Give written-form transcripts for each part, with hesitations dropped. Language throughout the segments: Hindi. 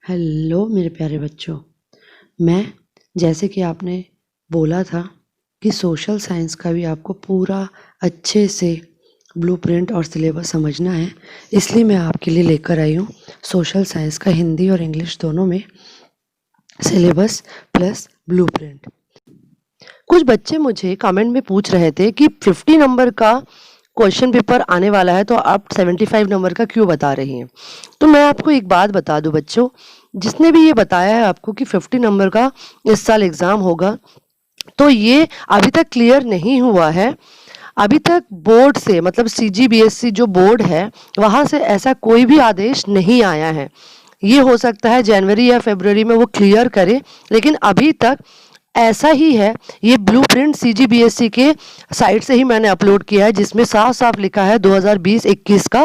हेलो मेरे प्यारे बच्चों, मैं जैसे कि आपने बोला था कि सोशल साइंस का भी आपको पूरा अच्छे से ब्लूप्रिंट और सिलेबस समझना है, इसलिए मैं आपके लिए लेकर आई हूँ सोशल साइंस का हिंदी और इंग्लिश दोनों में सिलेबस प्लस ब्लूप्रिंट। कुछ बच्चे मुझे कमेंट में पूछ रहे थे कि 50 नंबर का क्वेश्चन पेपर आने वाला है तो आप 75 नंबर का क्यों बता रही हैं। तो मैं आपको एक बात बता दूं बच्चों, जिसने भी ये बताया है आपको कि 50 नंबर का इस साल एग्ज़ाम होगा, तो ये अभी तक क्लियर नहीं हुआ है। अभी तक बोर्ड से, मतलब CGBSC जो बोर्ड है, वहाँ से ऐसा कोई भी आदेश नहीं आया है। ये हो सकता है जनवरी या फरवरी में वो क्लियर करे, लेकिन अभी तक ऐसा ही है। ये ब्लूप्रिंट CGBSC के साइट से ही मैंने अपलोड किया है, जिसमें साफ साफ लिखा है 2020-21 का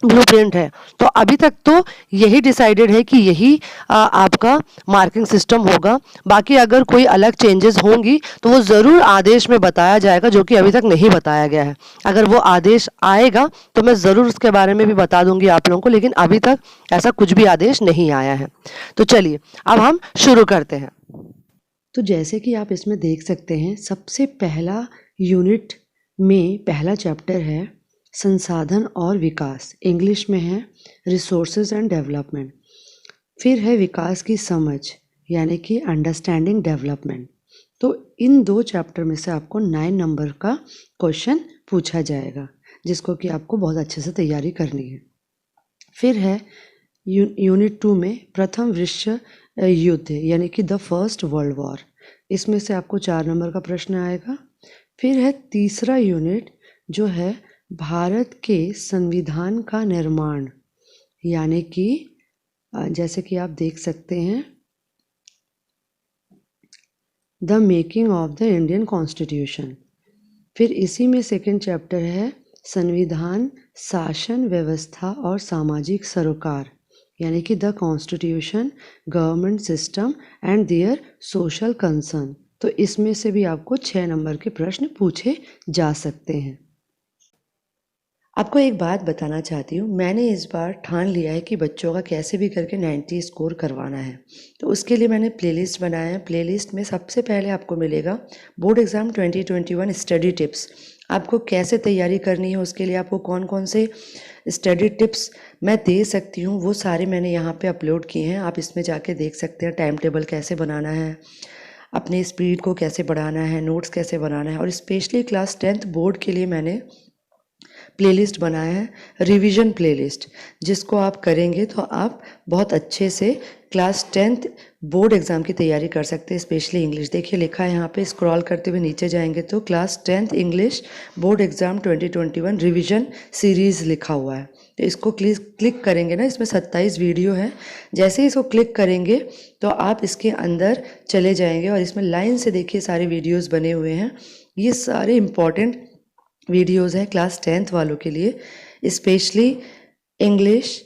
ब्लूप्रिंट है। तो अभी तक तो यही डिसाइडेड है कि यही आपका मार्किंग सिस्टम होगा। बाकी अगर कोई अलग चेंजेस होंगी तो वो ज़रूर आदेश में बताया जाएगा, जो कि अभी तक नहीं बताया गया है। अगर वो आदेश आएगा तो मैं ज़रूर उसके बारे में भी बता दूंगी आप लोगों को, लेकिन अभी तक ऐसा कुछ भी आदेश नहीं आया है। तो चलिए अब हम शुरू करते हैं। तो जैसे कि आप इसमें देख सकते हैं, सबसे पहला यूनिट में पहला चैप्टर है संसाधन और विकास, इंग्लिश में है रिसोर्सेज एंड डेवलपमेंट। फिर है विकास की समझ, यानी कि अंडरस्टैंडिंग डेवलपमेंट। तो इन दो चैप्टर में से आपको 9 नंबर का क्वेश्चन पूछा जाएगा, जिसको कि आपको बहुत अच्छे से तैयारी करनी है। फिर है यूनिट 2 में प्रथम विश्व युद्ध, यानी कि द फर्स्ट वर्ल्ड वॉर। इसमें से आपको 4 नंबर का प्रश्न आएगा। फिर है तीसरा यूनिट, जो है भारत के संविधान का निर्माण, यानी कि जैसे कि आप देख सकते हैं the making of the Indian constitution. फिर इसी में सेकंड चैप्टर है संविधान, शासन व्यवस्था और सामाजिक सरोकार, यानी कि the constitution, government system and their social concern. तो इसमें से भी आपको 6 नंबर के प्रश्न पूछे जा सकते हैं। आपको एक बात बताना चाहती हूँ, मैंने इस बार ठान लिया है कि बच्चों का कैसे भी करके 90 स्कोर करवाना है। तो उसके लिए मैंने प्लेलिस्ट बनाया है। प्लेलिस्ट में सबसे पहले आपको मिलेगा बोर्ड एग्ज़ाम 2021 स्टडी टिप्स। आपको कैसे तैयारी करनी है, उसके लिए आपको कौन कौन से स्टडी टिप्स मैं दे सकती हूँ, वो सारे मैंने यहाँ पे अपलोड किए हैं। आप इसमें जाके देख सकते हैं टाइम टेबल कैसे बनाना है, अपने स्पीड को कैसे बढ़ाना है, नोट्स कैसे बनाना है। और स्पेशली क्लास 10th बोर्ड के लिए मैंने प्लेलिस्ट बनाया है, रिवीजन प्लेलिस्ट, जिसको आप करेंगे तो आप बहुत अच्छे से क्लास 10th बोर्ड एग्ज़ाम की तैयारी कर सकते हैं। स्पेशली इंग्लिश, देखिए लिखा है यहाँ पे, स्क्रॉल करते हुए नीचे जाएंगे तो class 10th English board exam 2021 revision series लिखा हुआ है। तो इसको क्लिक करेंगे ना, इसमें 27 वीडियो है। जैसे ही इसको क्लिक करेंगे तो आप इसके अंदर चले जाएंगे और इसमें लाइन से देखिए सारे वीडियोज़ बने हुए हैं। ये सारे इम्पॉर्टेंट वीडियोज़ हैं क्लास 10th वालों के लिए, स्पेशली इंग्लिश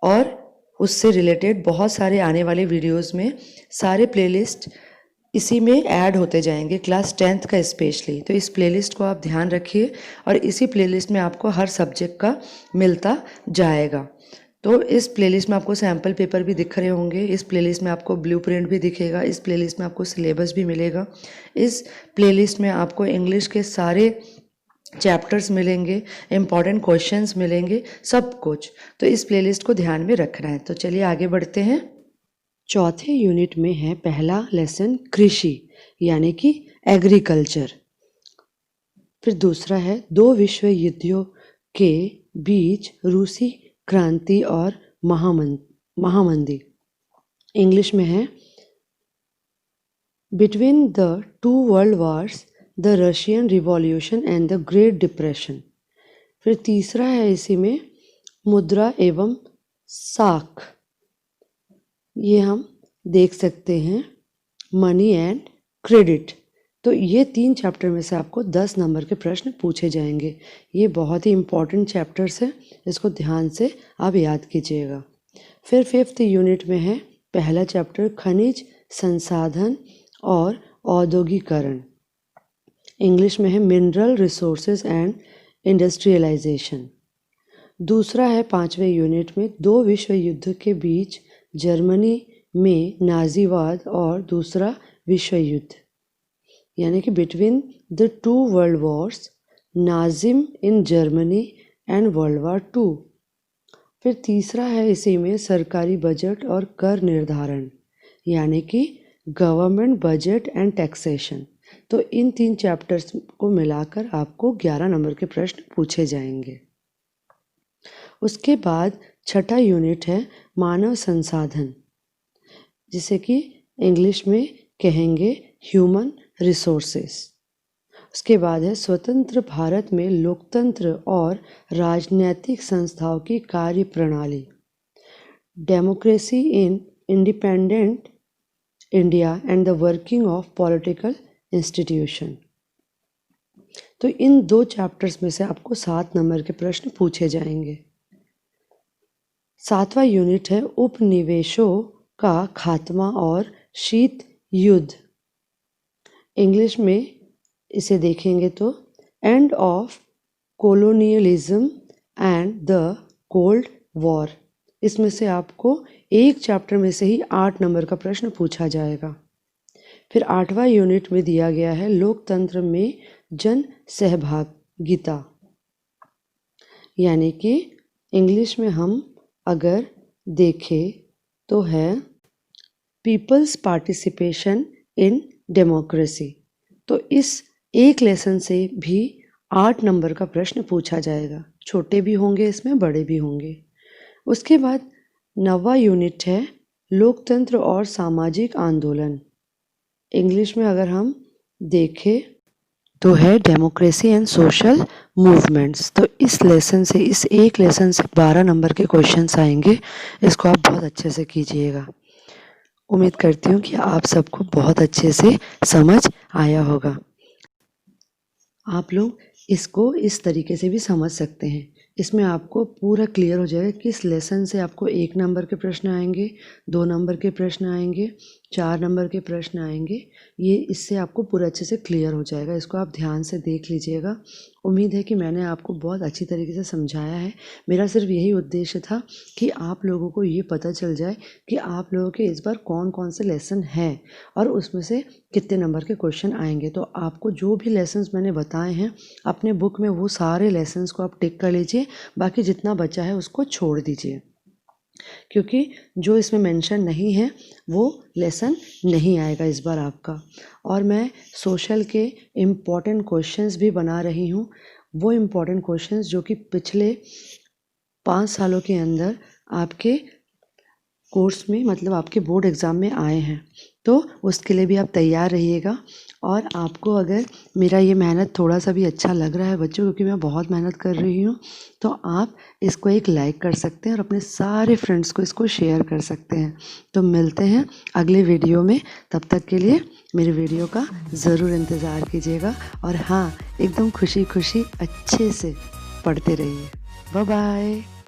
और उससे रिलेटेड बहुत सारे आने वाले वीडियोज़ में सारे प्लेलिस्ट इसी में ऐड होते जाएंगे, क्लास 10th का स्पेशली। तो इस प्लेलिस्ट को आप ध्यान रखिए और इसी प्लेलिस्ट में आपको हर सब्जेक्ट का मिलता जाएगा। तो इस प्लेलिस्ट में आपको सैम्पल पेपर भी दिख रहे होंगे, इस प्लेलिस्ट में आपको ब्लूप्रिंट भी दिखेगा, इस प्लेलिस्ट में आपको सिलेबस भी मिलेगा, इस प्लेलिस्ट में आपको इंग्लिश के सारे चैप्टर्स मिलेंगे, इम्पॉर्टेंट क्वेश्चंस मिलेंगे, सब कुछ। तो इस प्लेलिस्ट को ध्यान में रखना है। तो चलिए आगे बढ़ते हैं। चौथे यूनिट में है पहला लेसन कृषि, यानी कि एग्रीकल्चर। फिर दूसरा है 2 विश्व युद्धों के बीच रूसी क्रांति और महामंदी, इंग्लिश में है between the 2 world Wars, the Russian revolution and the great depression. फिर तीसरा है इसी में मुद्रा एवं साख, ये हम देख सकते हैं मनी एंड क्रेडिट। तो ये 3 चैप्टर में से आपको 10 नंबर के प्रश्न पूछे जाएंगे। ये बहुत ही इम्पॉर्टेंट चैप्टर्स हैं, इसको ध्यान से आप याद कीजिएगा। फिर 5th यूनिट में है पहला चैप्टर खनिज संसाधन और औद्योगिकरण, इंग्लिश में है मिनरल रिसोर्सेज एंड इंडस्ट्रियलाइजेशन। दूसरा है 5वें यूनिट में 2 विश्व युद्ध के बीच जर्मनी में नाजीवाद और दूसरा विश्व युद्ध, यानी कि between the 2 world Wars, Nazim in Germany and world war 2। फिर तीसरा है इसी में सरकारी बजट और कर निर्धारण, यानी कि गवर्नमेंट बजट एंड टैक्सेशन। तो इन 3 चैप्टर्स को मिलाकर आपको 11 नंबर के प्रश्न पूछे जाएंगे। उसके बाद छठा यूनिट है मानव संसाधन, जिसे कि इंग्लिश में कहेंगे ह्यूमन रिसोर्सेस। उसके बाद है स्वतंत्र भारत में लोकतंत्र और राजनीतिक संस्थाओं की कार्य प्रणाली, democracy in independent India and the working of political institution. तो इन 2 चैप्टर्स में से आपको 7 नंबर के प्रश्न पूछे जाएंगे। 7वां यूनिट है उपनिवेशों का खात्मा और शीत युद्ध। इंग्लिश में इसे देखेंगे तो end of colonialism and the cold war. इसमें से आपको एक चैप्टर में से ही 8 नंबर का प्रश्न पूछा जाएगा। फिर 8वां यूनिट में दिया गया है लोकतंत्र में जन सहभागिता, यानी कि इंग्लिश में हम अगर देखें तो है पीपल्स पार्टिसिपेशन इन डेमोक्रेसी। तो इस एक लेसन से भी 8 नंबर का प्रश्न पूछा जाएगा। छोटे भी होंगे, इसमें बड़े भी होंगे। उसके बाद 9वां यूनिट है लोकतंत्र और सामाजिक आंदोलन। इंग्लिश में अगर हम देखें तो है डेमोक्रेसी एंड सोशल मूवमेंट्स। तो इस लेसन से, इस एक लेसन से 12 नंबर के क्वेश्चंस आएंगे। इसको आप बहुत अच्छे से कीजिएगा। उम्मीद करती हूँ कि आप सबको बहुत अच्छे से समझ आया होगा। आप लोग इसको इस तरीके से भी समझ सकते हैं। इसमें आपको पूरा क्लियर हो जाएगा किस लेसन से आपको 1 नंबर के प्रश्न आएंगे, 2 नंबर के प्रश्न आएंगे, 4 नंबर के प्रश्न आएंगे। ये इससे आपको पूरा अच्छे से क्लियर हो जाएगा। इसको आप ध्यान से देख लीजिएगा। उम्मीद है कि मैंने आपको बहुत अच्छी तरीके से समझाया है। मेरा सिर्फ यही उद्देश्य था कि आप लोगों को ये पता चल जाए कि आप लोगों के इस बार कौन कौन से लेसन हैं और उसमें से कितने नंबर के क्वेश्चन आएंगे। तो आपको जो भी लेसन्स मैंने बताए हैं अपने बुक में वो सारे लेसन्स को आप टिक कर लीजिए। बाकी जितना बचा है उसको छोड़ दीजिए, क्योंकि जो इसमें मेंशन नहीं है वो लेसन नहीं आएगा इस बार आपका। और मैं सोशल के इम्पॉर्टेंट क्वेश्चंस भी बना रही हूँ। वो इम्पॉर्टेंट क्वेश्चंस जो कि पिछले 5 सालों के अंदर आपके कोर्स में, मतलब आपके बोर्ड एग्ज़ाम में आए हैं। तो उसके लिए भी आप तैयार रहिएगा। और आपको अगर मेरा ये मेहनत थोड़ा सा भी अच्छा लग रहा है बच्चों, क्योंकि मैं बहुत मेहनत कर रही हूँ, तो आप इसको एक लाइक कर सकते हैं और अपने सारे फ्रेंड्स को इसको शेयर कर सकते हैं। तो मिलते हैं अगले वीडियो में। तब तक के लिए मेरे वीडियो का ज़रूर इंतज़ार कीजिएगा। और हाँ, एकदम खुशी खुशी अच्छे से पढ़ते रहिए। Bye bye.